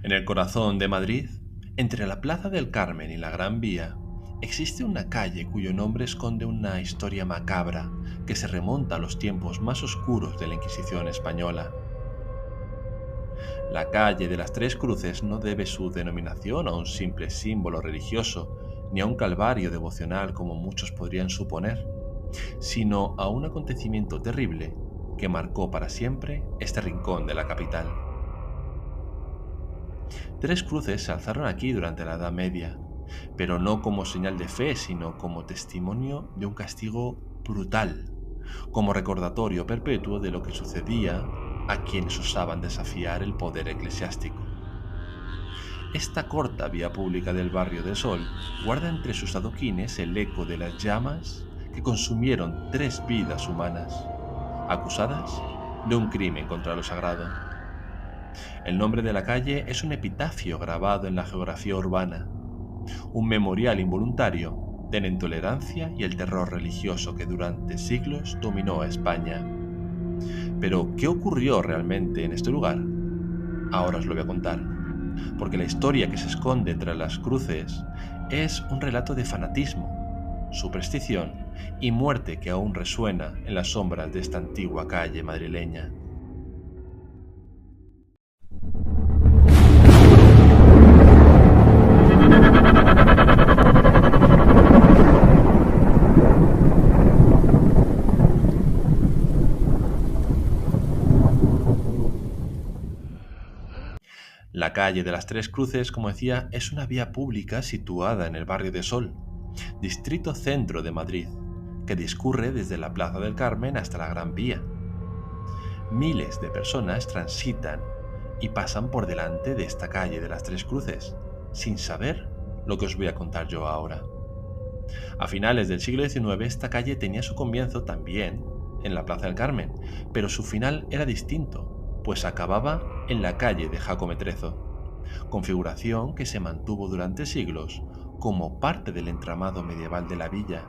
En el corazón de Madrid, entre la Plaza del Carmen y la Gran Vía, existe una calle cuyo nombre esconde una historia macabra que se remonta a los tiempos más oscuros de la Inquisición española. La calle de las Tres Cruces no debe su denominación a un simple símbolo religioso, ni a un calvario devocional como muchos podrían suponer, sino a un acontecimiento terrible que marcó para siempre este rincón de la capital. Tres cruces se alzaron aquí durante la Edad Media, pero no como señal de fe, sino como testimonio de un castigo brutal, como recordatorio perpetuo de lo que sucedía a quienes osaban desafiar el poder eclesiástico. Esta corta vía pública del barrio del Sol guarda entre sus adoquines el eco de las llamas que consumieron tres vidas humanas, acusadas de un crimen contra lo sagrado. El nombre de la calle es un epitafio grabado en la geografía urbana, un memorial involuntario de la intolerancia y el terror religioso que durante siglos dominó a España. Pero, ¿qué ocurrió realmente en este lugar? Ahora os lo voy a contar, porque la historia que se esconde tras las cruces es un relato de fanatismo, superstición y muerte que aún resuena en las sombras de esta antigua calle madrileña. La calle de las Tres Cruces, como decía, es una vía pública situada en el barrio de Sol, distrito centro de Madrid, que discurre desde la Plaza del Carmen hasta la Gran Vía. Miles de personas transitan y pasan por delante de esta calle de las Tres Cruces, sin saber lo que os voy a contar yo ahora. A finales del siglo XIX esta calle tenía su comienzo también en la Plaza del Carmen, pero su final era distinto, pues acababa en la calle de Jacometrezo, configuración que se mantuvo durante siglos como parte del entramado medieval de la villa.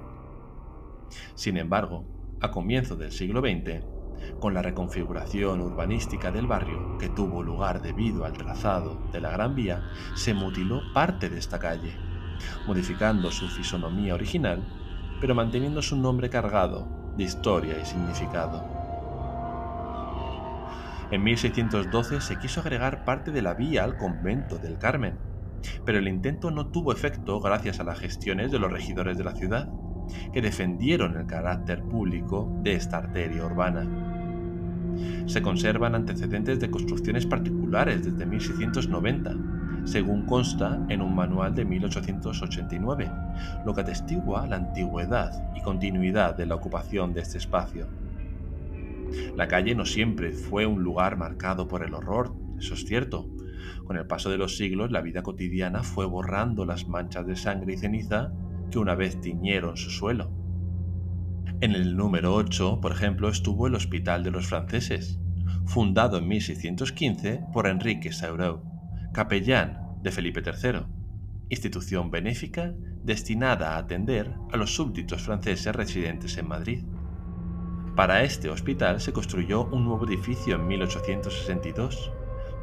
Sin embargo, a comienzos del siglo XX, con la reconfiguración urbanística del barrio que tuvo lugar debido al trazado de la Gran Vía, se mutiló parte de esta calle, modificando su fisonomía original, pero manteniendo su nombre cargado de historia y significado. En 1612 se quiso agregar parte de la vía al convento del Carmen, pero el intento no tuvo efecto gracias a las gestiones de los regidores de la ciudad, que defendieron el carácter público de esta arteria urbana. Se conservan antecedentes de construcciones particulares desde 1690, según consta en un manual de 1889, lo que atestigua la antigüedad y continuidad de la ocupación de este espacio. La calle no siempre fue un lugar marcado por el horror, eso es cierto. Con el paso de los siglos, la vida cotidiana fue borrando las manchas de sangre y ceniza que una vez tiñeron su suelo. En el número 8, por ejemplo, estuvo el Hospital de los Franceses, fundado en 1615 por Enrique Saurau, capellán de Felipe III, institución benéfica destinada a atender a los súbditos franceses residentes en Madrid. Para este hospital se construyó un nuevo edificio en 1862,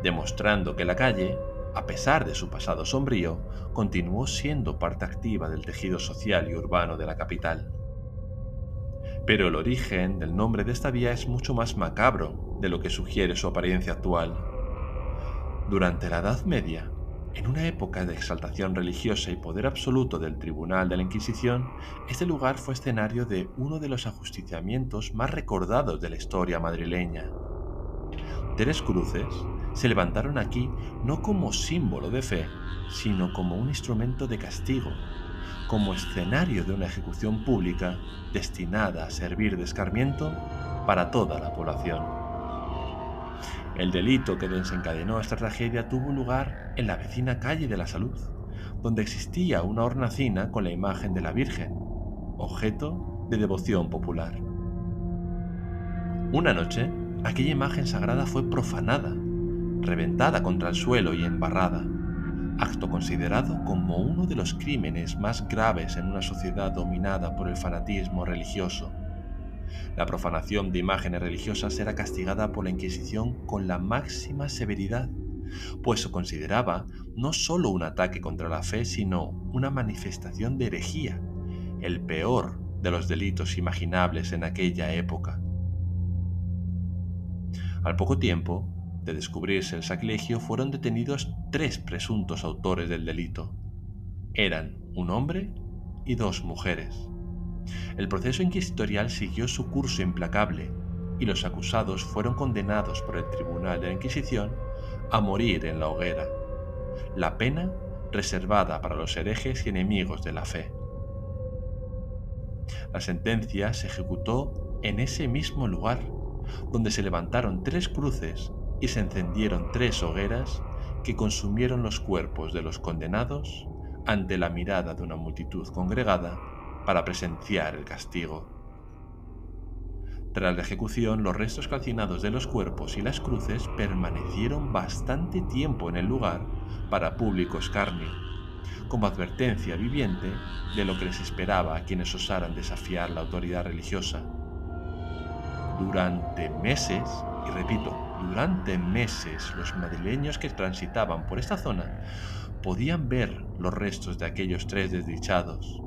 demostrando que la calle, a pesar de su pasado sombrío, continuó siendo parte activa del tejido social y urbano de la capital. Pero el origen del nombre de esta vía es mucho más macabro de lo que sugiere su apariencia actual. Durante la Edad Media, en una época de exaltación religiosa y poder absoluto del Tribunal de la Inquisición, este lugar fue escenario de uno de los ajusticiamientos más recordados de la historia madrileña. Tres cruces se levantaron aquí no como símbolo de fe, sino como un instrumento de castigo, como escenario de una ejecución pública destinada a servir de escarmiento para toda la población. El delito que desencadenó esta tragedia tuvo lugar en la vecina calle de la Salud, donde existía una hornacina con la imagen de la Virgen, objeto de devoción popular. Una noche, aquella imagen sagrada fue profanada, reventada contra el suelo y embarrada, acto considerado como uno de los crímenes más graves en una sociedad dominada por el fanatismo religioso. La profanación de imágenes religiosas era castigada por la Inquisición con la máxima severidad, pues se consideraba no solo un ataque contra la fe, sino una manifestación de herejía, el peor de los delitos imaginables en aquella época. Al poco tiempo de descubrirse el sacrilegio, fueron detenidos 3 presuntos autores del delito. Eran un hombre y 2 mujeres. El proceso inquisitorial siguió su curso implacable y los acusados fueron condenados por el Tribunal de la Inquisición a morir en la hoguera, la pena reservada para los herejes y enemigos de la fe. La sentencia se ejecutó en ese mismo lugar, donde se levantaron 3 cruces y se encendieron 3 hogueras que consumieron los cuerpos de los condenados ante la mirada de una multitud congregada para presenciar el castigo. Tras la ejecución, los restos calcinados de los cuerpos y las cruces permanecieron bastante tiempo en el lugar para público escarnio, como advertencia viviente de lo que les esperaba a quienes osaran desafiar la autoridad religiosa. Durante meses, y repito, durante meses, los madrileños que transitaban por esta zona podían ver los restos de aquellos 3 desdichados,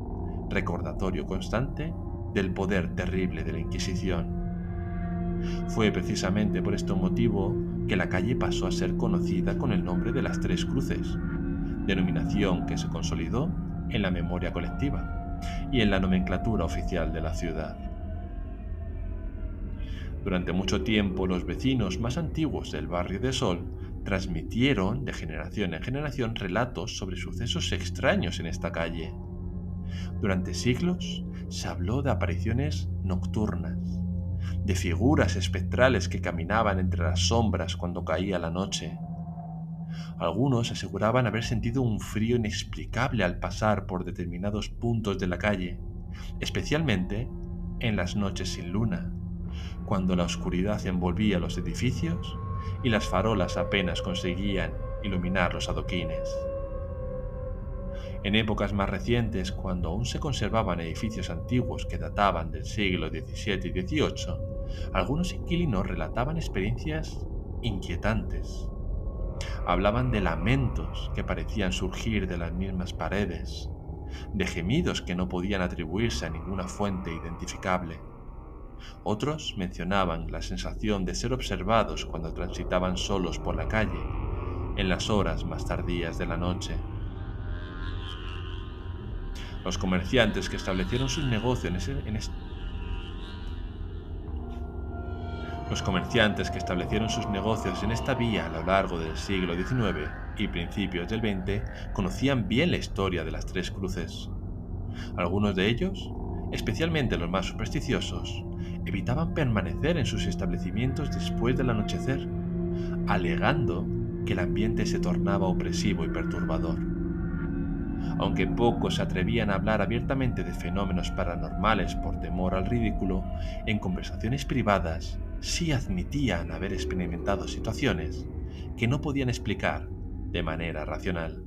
recordatorio constante del poder terrible de la Inquisición. Fue precisamente por este motivo que la calle pasó a ser conocida con el nombre de las 3 cruces, denominación que se consolidó en la memoria colectiva y en la nomenclatura oficial de la ciudad. Durante mucho tiempo, los vecinos más antiguos del barrio de Sol transmitieron de generación en generación relatos sobre sucesos extraños en esta calle. Durante siglos se habló de apariciones nocturnas, de figuras espectrales que caminaban entre las sombras cuando caía la noche. Algunos aseguraban haber sentido un frío inexplicable al pasar por determinados puntos de la calle, especialmente en las noches sin luna, cuando la oscuridad envolvía los edificios y las farolas apenas conseguían iluminar los adoquines. En épocas más recientes, cuando aún se conservaban edificios antiguos que databan del siglo XVII y XVIII, algunos inquilinos relataban experiencias inquietantes. Hablaban de lamentos que parecían surgir de las mismas paredes, de gemidos que no podían atribuirse a ninguna fuente identificable. Otros mencionaban la sensación de ser observados cuando transitaban solos por la calle, en las horas más tardías de la noche. Los comerciantes que establecieron sus negocios en esta vía a lo largo del siglo XIX y principios del XX conocían bien la historia de las 3 cruces. Algunos de ellos, especialmente los más supersticiosos, evitaban permanecer en sus establecimientos después del anochecer, alegando que el ambiente se tornaba opresivo y perturbador. Aunque pocos se atrevían a hablar abiertamente de fenómenos paranormales por temor al ridículo, en conversaciones privadas sí admitían haber experimentado situaciones que no podían explicar de manera racional.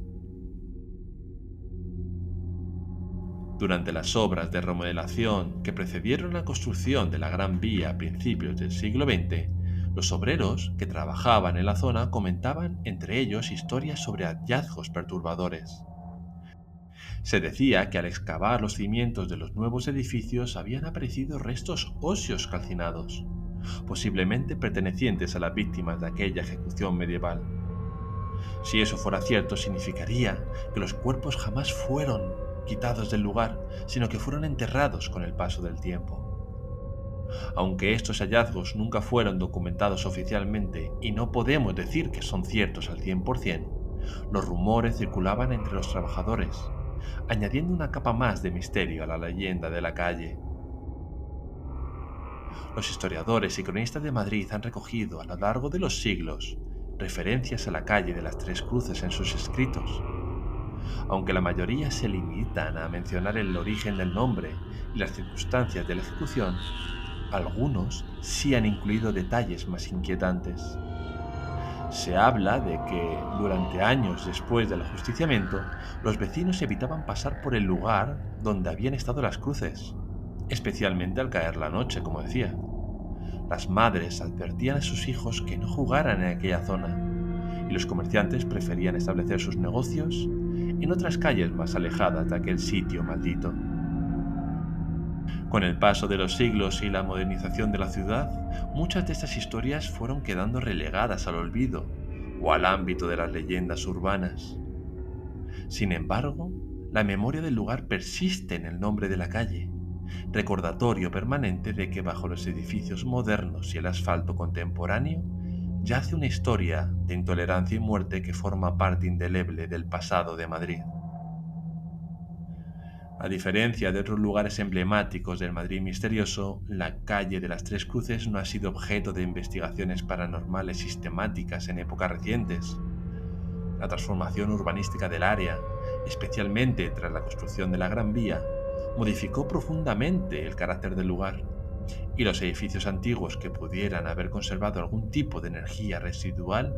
Durante las obras de remodelación que precedieron la construcción de la Gran Vía a principios del siglo XX, los obreros que trabajaban en la zona comentaban entre ellos historias sobre hallazgos perturbadores. Se decía que al excavar los cimientos de los nuevos edificios habían aparecido restos óseos calcinados, posiblemente pertenecientes a las víctimas de aquella ejecución medieval. Si eso fuera cierto, significaría que los cuerpos jamás fueron quitados del lugar, sino que fueron enterrados con el paso del tiempo. Aunque estos hallazgos nunca fueron documentados oficialmente y no podemos decir que son ciertos al 100%, los rumores circulaban entre los trabajadores, añadiendo una capa más de misterio a la leyenda de la calle. Los historiadores y cronistas de Madrid han recogido a lo largo de los siglos referencias a la calle de las 3 cruces en sus escritos. Aunque la mayoría se limitan a mencionar el origen del nombre y las circunstancias de la ejecución, algunos sí han incluido detalles más inquietantes. Se habla de que, durante años después del ajusticiamiento, los vecinos evitaban pasar por el lugar donde habían estado las cruces, especialmente al caer la noche, como decía. Las madres advertían a sus hijos que no jugaran en aquella zona, y los comerciantes preferían establecer sus negocios en otras calles más alejadas de aquel sitio maldito. Con el paso de los siglos y la modernización de la ciudad, muchas de estas historias fueron quedando relegadas al olvido o al ámbito de las leyendas urbanas. Sin embargo, la memoria del lugar persiste en el nombre de la calle, recordatorio permanente de que bajo los edificios modernos y el asfalto contemporáneo yace una historia de intolerancia y muerte que forma parte indeleble del pasado de Madrid. A diferencia de otros lugares emblemáticos del Madrid misterioso, la calle de las Tres Cruces no ha sido objeto de investigaciones paranormales sistemáticas en épocas recientes. La transformación urbanística del área, especialmente tras la construcción de la Gran Vía, modificó profundamente el carácter del lugar, y los edificios antiguos que pudieran haber conservado algún tipo de energía residual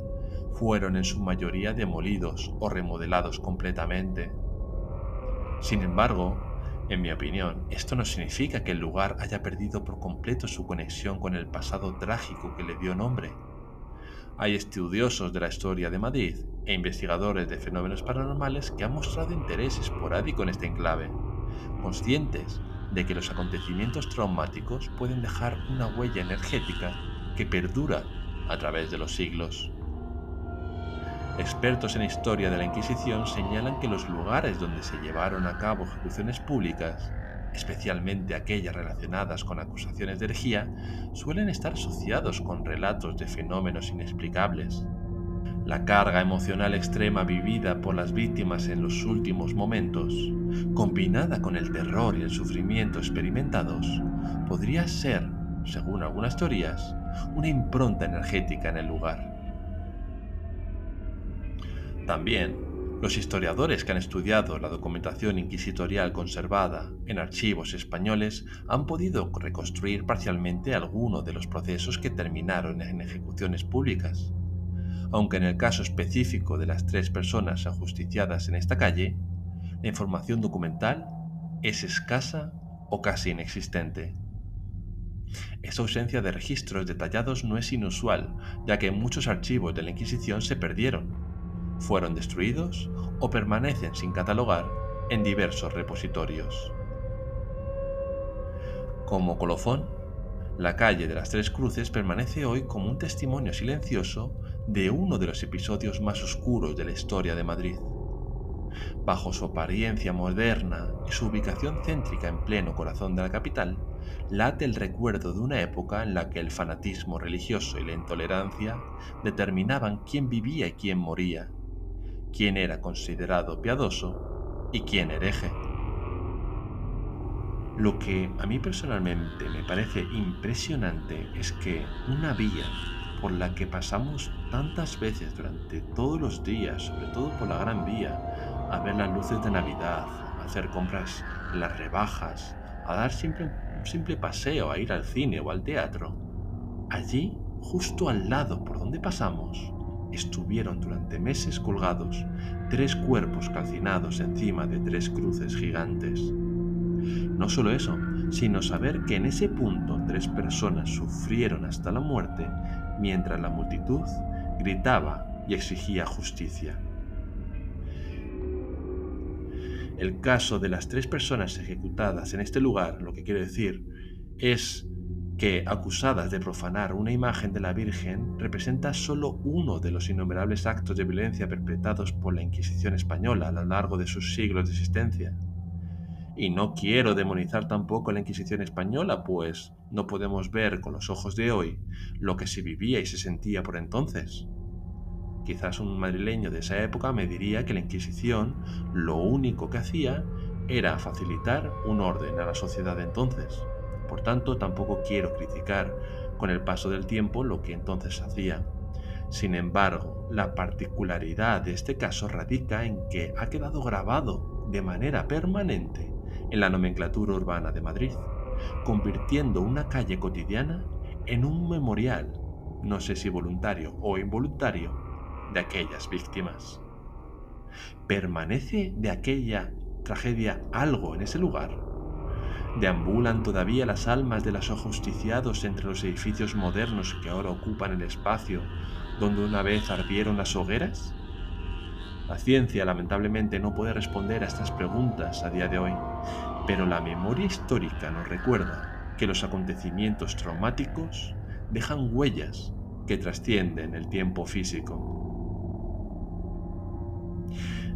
fueron en su mayoría demolidos o remodelados completamente. Sin embargo, en mi opinión, esto no significa que el lugar haya perdido por completo su conexión con el pasado trágico que le dio nombre. Hay estudiosos de la historia de Madrid e investigadores de fenómenos paranormales que han mostrado interés esporádico en este enclave, conscientes de que los acontecimientos traumáticos pueden dejar una huella energética que perdura a través de los siglos. Expertos en historia de la Inquisición señalan que los lugares donde se llevaron a cabo ejecuciones públicas, especialmente aquellas relacionadas con acusaciones de herejía, suelen estar asociados con relatos de fenómenos inexplicables. La carga emocional extrema vivida por las víctimas en los últimos momentos, combinada con el terror y el sufrimiento experimentados, podría ser, según algunas teorías, una impronta energética en el lugar. También, los historiadores que han estudiado la documentación inquisitorial conservada en archivos españoles han podido reconstruir parcialmente algunos de los procesos que terminaron en ejecuciones públicas. Aunque en el caso específico de las 3 personas ajusticiadas en esta calle, la información documental es escasa o casi inexistente. Esta ausencia de registros detallados no es inusual, ya que muchos archivos de la Inquisición se perdieron, fueron destruidos o permanecen sin catalogar en diversos repositorios. Como colofón, la calle de las Tres Cruces permanece hoy como un testimonio silencioso de uno de los episodios más oscuros de la historia de Madrid. Bajo su apariencia moderna y su ubicación céntrica en pleno corazón de la capital, late el recuerdo de una época en la que el fanatismo religioso y la intolerancia determinaban quién vivía y quién moría, quién era considerado piadoso y quién hereje. Lo que a mí personalmente me parece impresionante es que una vía por la que pasamos tantas veces durante todos los días, sobre todo por la Gran Vía, a ver las luces de Navidad, a hacer compras en las rebajas, a dar un simple paseo, a ir al cine o al teatro, allí, justo al lado por donde pasamos, estuvieron durante meses colgados 3 cuerpos calcinados encima de 3 cruces gigantes. No solo eso, sino saber que en ese punto 3 personas sufrieron hasta la muerte mientras la multitud gritaba y exigía justicia. El caso de las 3 personas ejecutadas en este lugar, lo que quiere decir es que, acusadas de profanar una imagen de la Virgen, representa solo uno de los innumerables actos de violencia perpetrados por la Inquisición española a lo largo de sus siglos de existencia. Y no quiero demonizar tampoco la Inquisición española, pues no podemos ver con los ojos de hoy lo que se vivía y se sentía por entonces. Quizás un madrileño de esa época me diría que la Inquisición lo único que hacía era facilitar un orden a la sociedad de entonces. Por tanto, tampoco quiero criticar con el paso del tiempo lo que entonces hacía. Sin embargo, la particularidad de este caso radica en que ha quedado grabado de manera permanente en la nomenclatura urbana de Madrid, convirtiendo una calle cotidiana en un memorial, no sé si voluntario o involuntario, de aquellas víctimas. ¿Permanece de aquella tragedia algo en ese lugar? ¿Deambulan todavía las almas de los ajusticiados entre los edificios modernos que ahora ocupan el espacio donde una vez ardieron las hogueras? La ciencia lamentablemente no puede responder a estas preguntas a día de hoy, pero la memoria histórica nos recuerda que los acontecimientos traumáticos dejan huellas que trascienden el tiempo físico.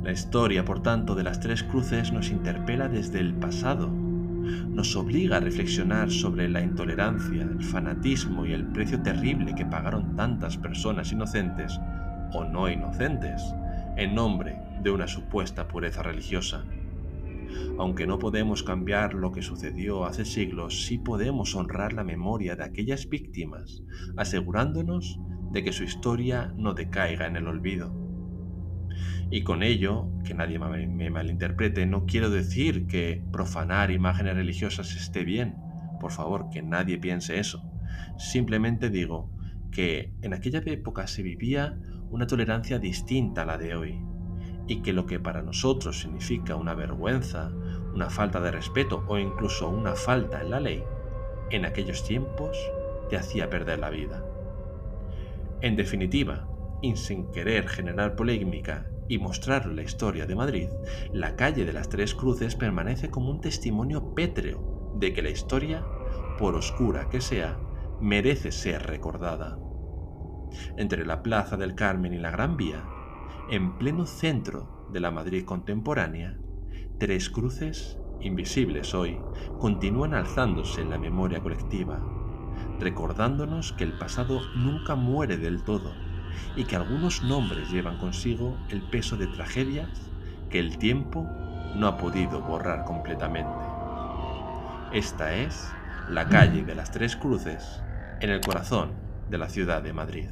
La historia, por tanto, de las Tres Cruces nos interpela desde el pasado. Nos obliga a reflexionar sobre la intolerancia, el fanatismo y el precio terrible que pagaron tantas personas inocentes o no inocentes en nombre de una supuesta pureza religiosa. Aunque no podemos cambiar lo que sucedió hace siglos, sí podemos honrar la memoria de aquellas víctimas, asegurándonos de que su historia no decaiga en el olvido. Y con ello, que nadie me malinterprete, no quiero decir que profanar imágenes religiosas esté bien. Por favor, que nadie piense eso. Simplemente digo que en aquella época se vivía una tolerancia distinta a la de hoy, y que lo que para nosotros significa una vergüenza, una falta de respeto o incluso una falta en la ley, en aquellos tiempos te hacía perder la vida. En definitiva, y sin querer generar polémica y mostrar la historia de Madrid, la calle de las Tres Cruces permanece como un testimonio pétreo de que la historia, por oscura que sea, merece ser recordada. Entre la Plaza del Carmen y la Gran Vía, en pleno centro de la Madrid contemporánea, tres cruces, invisibles hoy, continúan alzándose en la memoria colectiva, recordándonos que el pasado nunca muere del todo y que algunos nombres llevan consigo el peso de tragedias que el tiempo no ha podido borrar completamente. Esta es la calle de las Tres Cruces, en el corazón de la ciudad de Madrid.